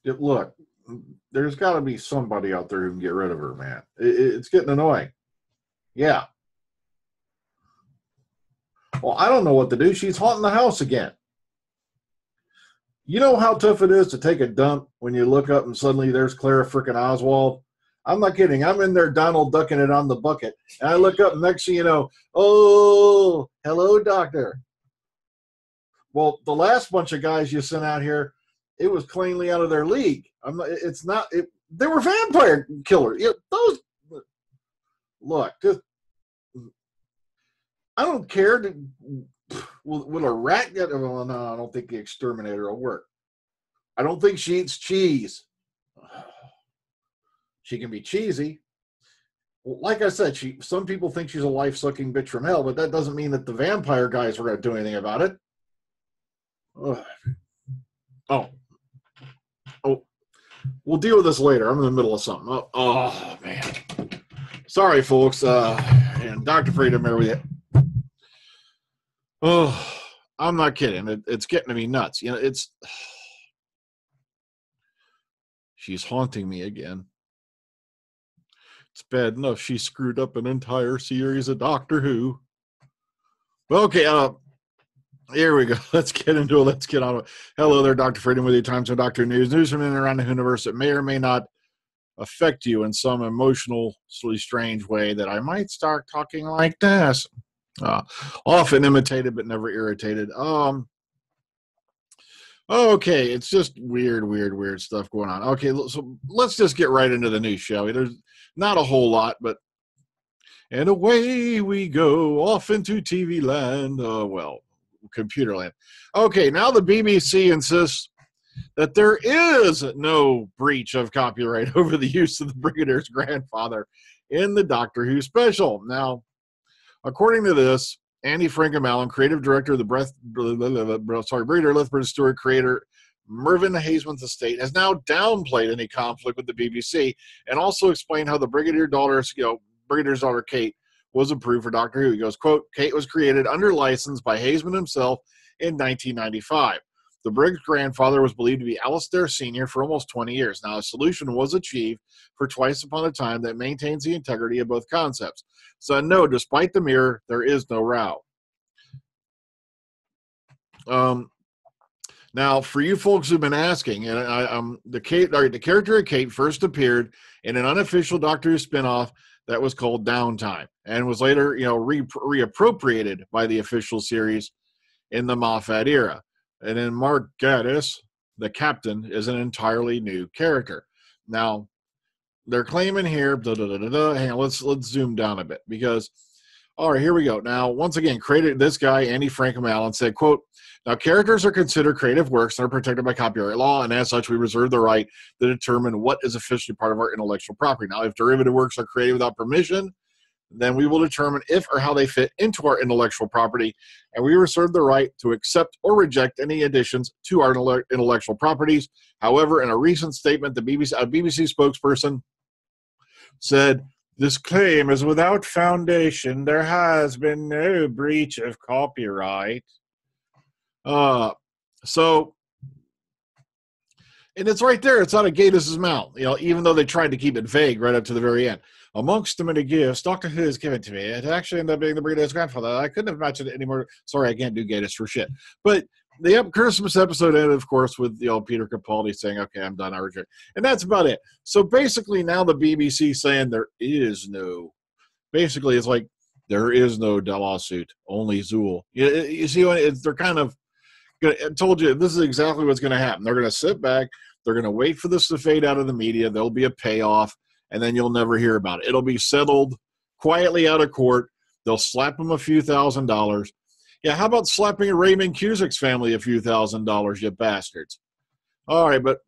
Look, there's got to be somebody out there who can get rid of her, man. It's getting annoying. Yeah. Well, I don't know what to do. She's haunting the house again. You know how tough it is to take a dump when you look up and suddenly there's Clara frickin' Oswald? I'm not kidding. I'm in there Donald ducking it on the bucket. And I look up and next thing you know, oh, hello, doctor. Well, the last bunch of guys you sent out here, it was cleanly out of their league. They were vampire killers. Look, just, I don't care. Will a rat get? Well, no, I don't think the exterminator will work. I don't think she eats cheese. She can be cheesy. Well, like I said, some people think she's a life-sucking bitch from hell, but that doesn't mean that the vampire guys are going to do anything about it. Oh, we'll deal with this later. I'm in the middle of something. Oh man. Sorry, folks. And Dr. Freedom here with you. Oh, I'm not kidding. It's getting to me nuts. She's haunting me again. It's bad enough she screwed up an entire series of Doctor Who. Well, okay, here we go. Let's get into it. Let's get on it. Hello there, Dr. Freedom with your Times of Doctor News. News from in and around the universe that may or may not affect you in some emotionally strange way that I might start talking like this. Often imitated but never irritated. Okay, it's just weird stuff going on. Okay, so let's just get right into the news, shall we? There's not a whole lot, but and away we go off into TV land. Computer land. Okay, now the BBC insists that there is no breach of copyright over the use of the Brigadier's grandfather in the Doctor Who special. Now, according to this, Andy Frankham-Allen, creative director of the Brigadier Lethbridge Stewart creator Mervyn Haseman's estate, has now downplayed any conflict with the BBC and also explained how the Brigadier's daughter Kate was approved for Doctor Who. He goes, quote, Kate was created under license by Haseman himself in 1995. The Brig's grandfather was believed to be Alistair Sr. for almost 20 years. Now, a solution was achieved for Twice Upon a Time that maintains the integrity of both concepts. So, no, despite the mirror, there is no row. Now, for you folks who've been asking, and the character of Kate first appeared in an unofficial Doctor Who spinoff that was called Downtime and was later, reappropriated by the official series in the Moffat era. And then Mark Gatiss, the captain, is an entirely new character. Now, they're claiming here, hang on, let's zoom down a bit because, all right, here we go. Now, once again, this guy, Andy Frankham-Allen, said, quote, now characters are considered creative works and are protected by copyright law, and as such, we reserve the right to determine what is officially part of our intellectual property. Now, if derivative works are created without permission, then we will determine if or how they fit into our intellectual property, and we reserve the right to accept or reject any additions to our intellectual properties. However, in a recent statement, a BBC spokesperson said, this claim is without foundation. There has been no breach of copyright. And it's right there. It's out of Gatiss's mouth, even though they tried to keep it vague right up to the very end. Amongst the many gifts Doctor Who has given to me, it actually ended up being the Brigadier's grandfather. I couldn't have imagined it anymore. Sorry, I can't do Gatiss for shit. But the Christmas episode ended, of course, with Peter Capaldi saying, okay, I'm done, I reject. And that's about it. So basically now the BBC saying basically it's like there is no lawsuit, only Zool. You see, they're kind of, I told you, this is exactly what's going to happen. They're going to sit back. They're going to wait for this to fade out of the media. There'll be a payoff, and then you'll never hear about it. It'll be settled quietly out of court. They'll slap them a few $1,000s. Yeah, how about slapping Raymond Cusick's family a few $1,000s, you bastards? All right, but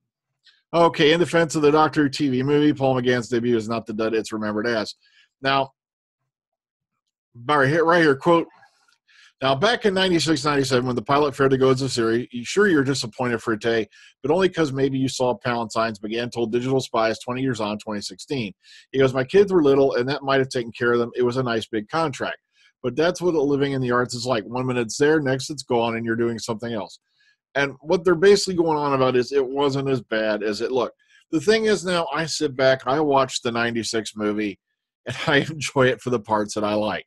okay, in defense of the Doctor Who TV movie, Paul McGann's debut is not the dud it's remembered as. Now, right here, quote, now, back in 96, 97, when the pilot failed to go as a series, you're disappointed for a day, but only because maybe you saw pound signs. McGann told Digital Spies 20 years on, 2016. He goes, my kids were little, and that might have taken care of them. It was a nice big contract. But that's what living in the arts is like. 1 minute it's there, next it's gone, and you're doing something else. And what they're basically going on about is it wasn't as bad as it looked. The thing is, now I sit back, I watch the 96 movie, and I enjoy it for the parts that I like.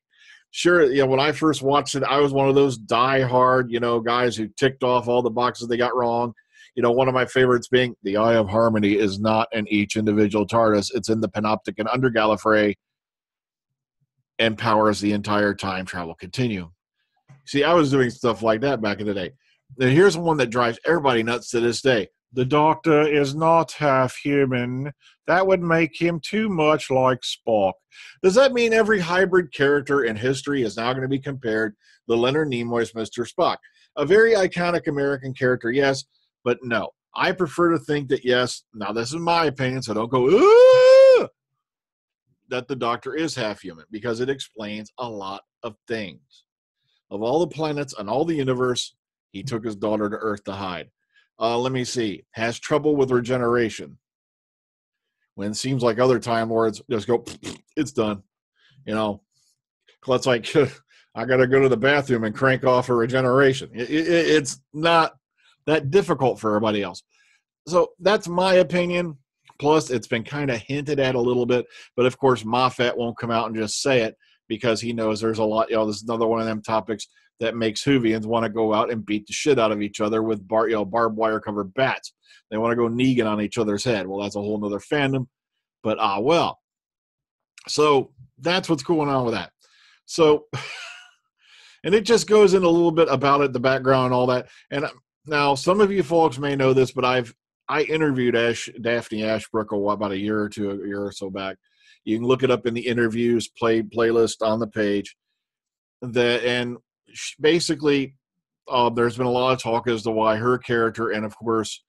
Sure, when I first watched it, I was one of those die-hard, guys who ticked off all the boxes they got wrong. One of my favorites being the Eye of Harmony is not in each individual TARDIS. It's in the Panoptic and under Gallifrey and powers the entire time travel continuum. See, I was doing stuff like that back in the day. Now, here's one that drives everybody nuts to this day. The Doctor is not half human. That would make him too much like Spock. Does that mean every hybrid character in history is now going to be compared to Leonard Nimoy's Mr. Spock? A very iconic American character, yes, but no. I prefer to think that, yes, now this is my opinion, so don't go, ooh, that the Doctor is half human, because it explains a lot of things. Of all the planets and all the universe, he took his daughter to Earth to hide. Let me see. Has trouble with regeneration. When it seems like other Time Lords just go, it's done. It's like, I got to go to the bathroom and crank off a regeneration. It's not that difficult for everybody else. So that's my opinion. Plus, it's been kind of hinted at a little bit. But, of course, Moffat won't come out and just say it, because he knows there's a lot. This is another one of them topics that makes Whovians want to go out and beat the shit out of each other with barbed wire covered bats. They want to go Negan on each other's head. Well, that's a whole nother fandom, but well. So that's what's going on with that. So, and it just goes in a little bit about it, the background and all that. And now some of you folks may know this, but I interviewed Daphne Ashbrook about a year or so back. You can look it up in the interviews playlist on the page. Basically, there's been a lot of talk as to why her character and, of course,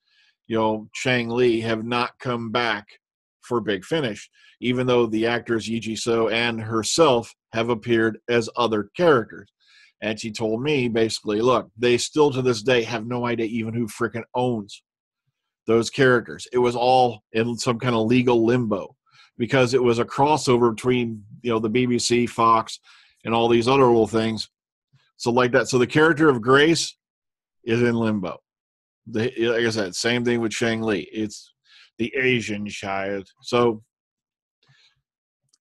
Chang Li have not come back for Big Finish, even though the actors Yi Ji So and herself have appeared as other characters. And she told me, basically, look, they still to this day have no idea even who freaking owns those characters. It was all in some kind of legal limbo, because it was a crossover between, the BBC, Fox, and all these other little things. So like that. So the character of Grace is in limbo. Like I said, same thing with Shang Li. It's the Asian child. So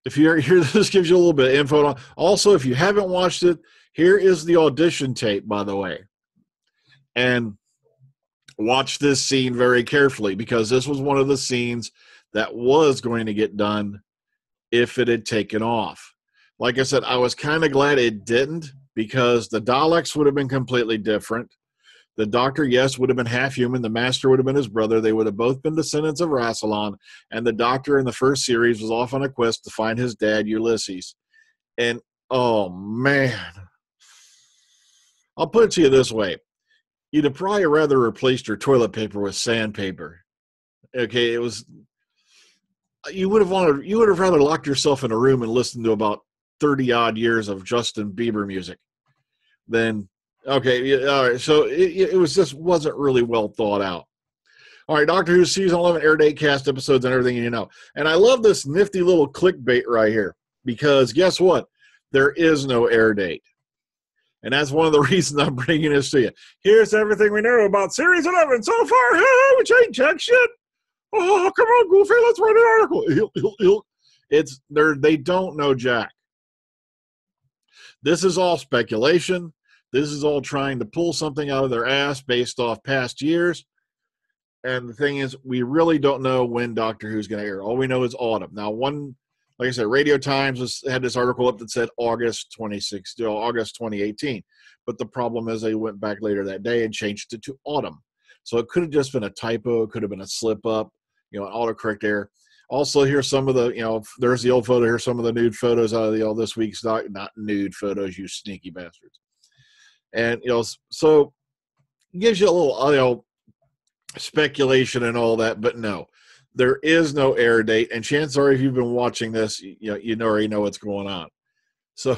if you're here, this gives you a little bit of info on. Also, if you haven't watched it, here is the audition tape, by the way. And watch this scene very carefully, because this was one of the scenes that was going to get done if it had taken off. Like I said, I was kind of glad it didn't, because the Daleks would have been completely different. The Doctor, yes, would have been half human. The Master would have been his brother. They would have both been descendants of Rassilon. And the Doctor in the first series was off on a quest to find his dad, Ulysses. And, oh, man. I'll put it to you this way. You'd have probably rather replaced your toilet paper with sandpaper. Okay, it was... You would have rather locked yourself in a room and listened to about 30-odd years of Justin Bieber music than... Okay, all right. So it was just wasn't really well thought out. All right, Doctor Who season 11 air date, cast episodes, and everything you know. And I love this nifty little clickbait right here, because guess what? There is no air date, and that's one of the reasons I'm bringing this to you. Here's everything we know about series 11 so far. We ain't jack shit. Oh, come on, Goofy, let's write an article. They don't know jack. This is all speculation. This is all trying to pull something out of their ass based off past years. And the thing is, we really don't know when Doctor Who's going to air. All we know is autumn. Now, like I said, Radio Times had this article up that said August 2018. But the problem is they went back later that day and changed it to autumn. So it could have just been a typo. It could have been a slip up, an autocorrect error. Also, here's some of the, there's the old photo. Here's some of the nude photos out of this week's not nude photos, you sneaky bastards. And, so it gives you a little, speculation and all that, but no, there is no air date. And chances are, if you've been watching this, you already know what's going on. So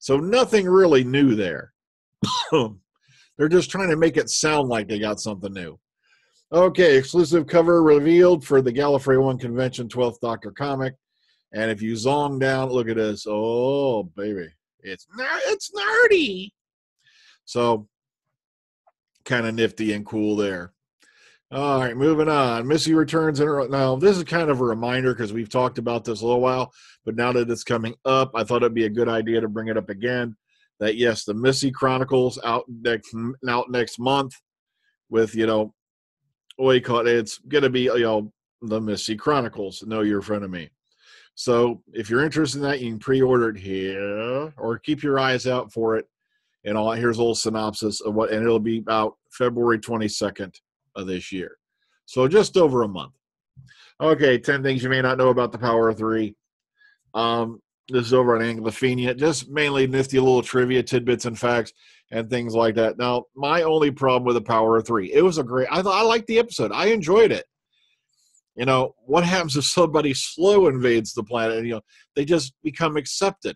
nothing really new there. They're just trying to make it sound like they got something new. Okay, exclusive cover revealed for the Gallifrey One convention 12th Doctor comic. And if you zong down, look at this. Oh, baby. It's nerdy. So kind of nifty and cool there. All right, moving on. Missy returns in her. Now, this is kind of a reminder because we've talked about this a little while, but now that it's coming up, I thought it'd be a good idea to bring it up again. That yes, the Missy Chronicles out next month with what do you call it? It's gonna be the Missy Chronicles. Know You're in Front of Me. So if you're interested in that, you can pre-order it here or keep your eyes out for it. And here's a little synopsis of and it'll be about February 22nd of this year. So just over a month. Okay, 10 things you may not know about the Power of Three. This is over on Anglophenia. Just mainly nifty little trivia, tidbits, and facts, and things like that. Now, my only problem with the Power of Three, it was I liked the episode. I enjoyed it. What happens if somebody slow invades the planet and, they just become accepted?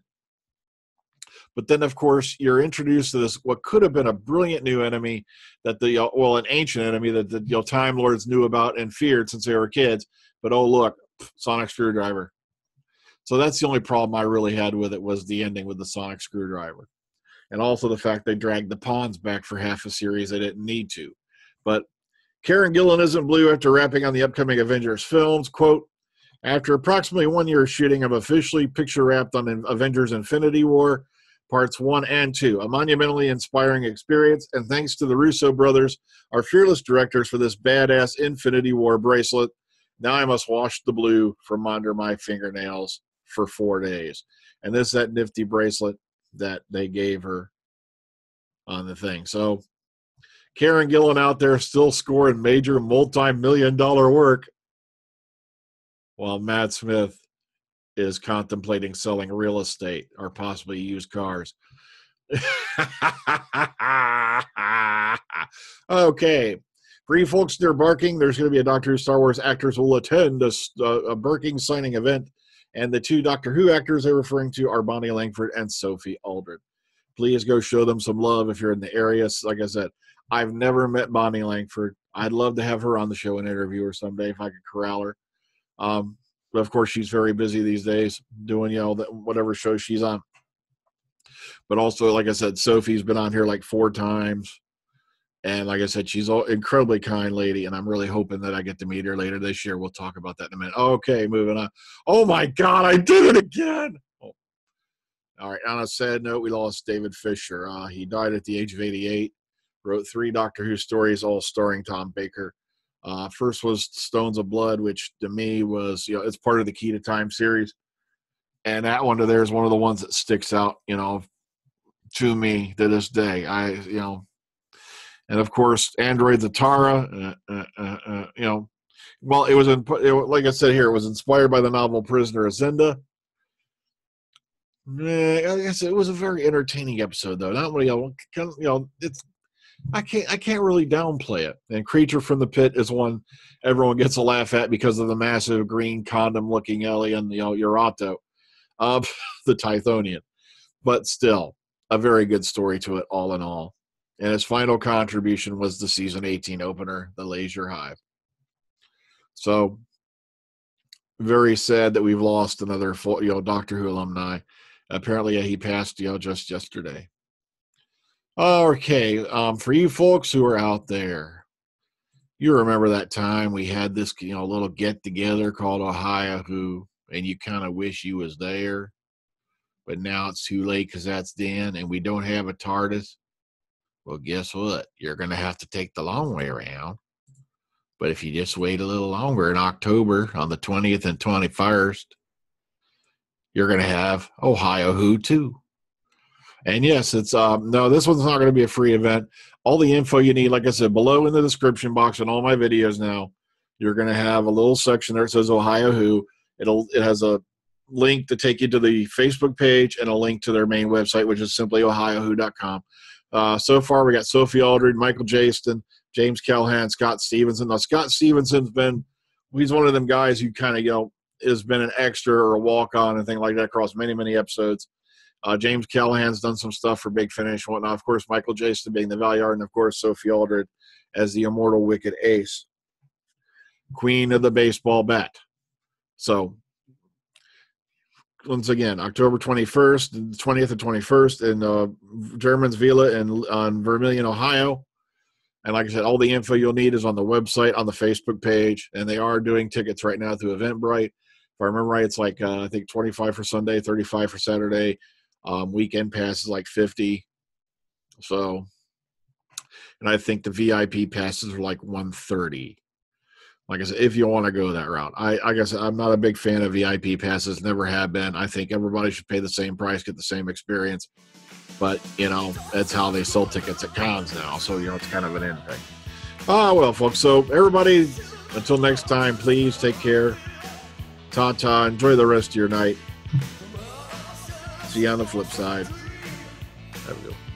But then, of course, you're introduced to this, what could have been a brilliant new enemy that an ancient enemy that the Time Lords knew about and feared since they were kids. But, oh, look, sonic screwdriver. So that's the only problem I really had with it was the ending with the sonic screwdriver. And also the fact they dragged the pawns back for half a series they didn't need to. But Karen Gillan isn't blue after wrapping on the upcoming Avengers films. Quote, after approximately 1 year of shooting, I'm officially picture wrapped on Avengers Infinity War, Parts 1 and 2. A monumentally inspiring experience, and thanks to the Russo brothers, our fearless directors, for this badass Infinity War bracelet. Now I must wash the blue from under my fingernails for 4 days. And this is that nifty bracelet that they gave her on the thing. So Karen Gillan out there still scoring major multi-million-dollar work while Matt Smith is contemplating selling real estate or possibly used cars. Okay. For you folks that are barking, there's going to be a Doctor Who Star Wars actors will attend a barking signing event, and the 2 Doctor Who actors they're referring to are Bonnie Langford and Sophie Aldred. Please go show them some love if you're in the area. Like I said, I've never met Bonnie Langford. I'd love to have her on the show and interview her someday if I could corral her. But of course, she's very busy these days doing, whatever show she's on. But also, like I said, Sophie's been on here like 4 times. And like I said, she's an incredibly kind lady, and I'm really hoping that I get to meet her later this year. We'll talk about that in a minute. Okay, moving on. Oh, my God, I did it again. Oh. All right, on a sad note, we lost David Fisher. He died at the age of 88, wrote 3 Doctor Who stories, all starring Tom Baker. First was Stones of Blood, which to me was, it's part of the Key to Time series. And that one to there is one of the ones that sticks out, to me to this day. And of course, Android Zatara, well, like I said here, it was inspired by the novel Prisoner of Zenda. Like I said, it was a very entertaining episode, though. Not really, I can't really downplay it. And Creature from the Pit is one everyone gets a laugh at because of the massive green condom-looking alien, Urato, the Tythonian. But still, a very good story to it, all in all. And his final contribution was the season 18 opener, The Laser Hive. So, very sad that we've lost another Doctor Who alumni. Apparently, he passed, just yesterday. Okay, for you folks who are out there, you remember that time we had this, little get-together called Ohio Who, and you kind of wish you was there, but now it's too late because that's then, and we don't have a TARDIS. Well, guess what? You're going to have to take the long way around. But if you just wait a little longer in October on the 20th and 21st, you're going to have Ohio Who too. And yes, it's no, this one's not going to be a free event. All the info you need, like I said, below in the description box on all my videos now, you're going to have a little section there that says Ohio Who. It has a link to take you to the Facebook page and a link to their main website, which is simply ohiowho.com. So far, we got Sophie Aldred, Michael Jaston, James Callahan, Scott Stevenson. Now, Scott Stevenson's he's one of them guys who kind of, has been an extra or a walk-on and thing like that across many, many episodes. James Callahan's done some stuff for Big Finish and whatnot. Of course, Michael Jaston being the Valyard, and of course, Sophie Aldred as the immortal Wicked Ace, Queen of the Baseball Bat. So, once again, October 21st, 20th and 21st in Germans Villa on Vermilion, Ohio. And like I said, all the info you'll need is on the website, on the Facebook page, and they are doing tickets right now through Eventbrite. If I remember right, it's like I think 25 for Sunday, 35 for Saturday. Weekend pass is like 50. So, and I think the VIP passes are like 130. Like I said, if you want to go that route, I guess I'm not a big fan of VIP passes. Never have been. I think everybody should pay the same price, get the same experience. But, that's how they sell tickets at cons now. So, it's kind of an end thing. Well, folks. So, everybody, until next time, please take care. Ta-ta. Enjoy the rest of your night. See you on the flip side. Have a good one.